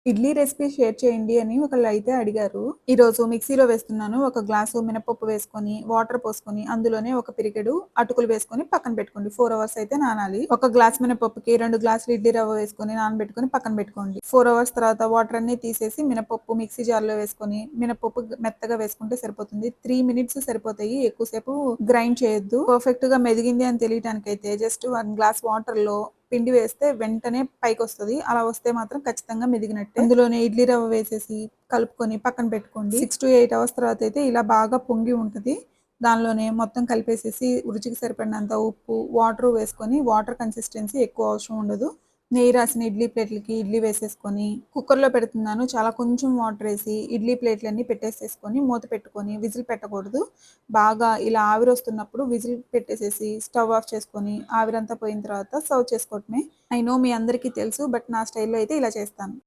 Idli recipe share చేయండి అని ఒకళ్ళైతే అడిగారు. ఈరోజు మిక్సీలో వేస్తున్నాను. ఒక గ్లాసు మినపప్పు వేసుకొని, వాటర్ పోసుకొని, అందులోనే ఒక పిరికెడు అటుకులు వేసుకొని పక్కన పెట్టుకోండి. 4 అవర్స్ అయితే నానాలి. ఒక గ్లాస్ మినపప్పుకి 2 గ్లాసులు ఇడ్లీ రవ్వ వేసుకొని నానబెట్టుకొని పక్కన పెట్టుకోండి. 4 అవర్స్ తర్వాత వాటర్ అన్నీ తీసేసి మినపప్పు మిక్సీ జార్‌లో వేసుకొని, మినపప్పు మెత్తగా వేసుకుంటే సరిపోతుంది. 3 మినిట్స్ సరిపోతాయి. ఎక్కువసేపు గ్రైండ్ చేయొద్దు. పర్ఫెక్ట్‌గా మెదిగింది అని తెలియటానికైతే జస్ట్ 1 గ్లాస్ వాటర్‌లో పిండి వేస్తే వెంటనే పైకొస్తది. అలా వస్తే మాత్రం ఖచ్చితంగా మెదిగినట్టే. అందులోనే ఇడ్లీ రవ్వ వేసేసి కలుపుకొని పక్కన పెట్టుకోండి. 6-8 అవర్స్ తర్వాత అయితే ఇలా బాగా పొంగి ఉంటది. దానిలోనే మొత్తం కలిపేసేసి రుచికి సరిపడినంత ఉప్పు, వాటర్ వేసుకొని వాటర్ కన్సిస్టెన్సీ ఎక్కువ అవసరం ఉండదు. నెయ్యి రాసిన ఇడ్లీ ప్లేట్లకి ఇడ్లీ వేసేసుకొని కుక్కర్‌లో పెడుతున్నాను. చాలా కొంచెం వాటర్ ఏసి ఇడ్లీ ప్లేట్లన్నీ పెట్టేసేసుకొని మూత పెట్టుకొని విజిల్ పెట్టకూడదు. బాగా ఇలా ఆవిరొస్తున్నప్పుడు విజిల్ పెట్టేసేసి స్టవ్ ఆఫ్ చేసుకొని ఆవిరంతా పోయిన తర్వాత సర్వ్ చేసుకోవటమే. ఐ నో మీ అందరికీ తెలుసు. బట్ నా స్టైల్‌లో అయితే ఇలా చేస్తాను.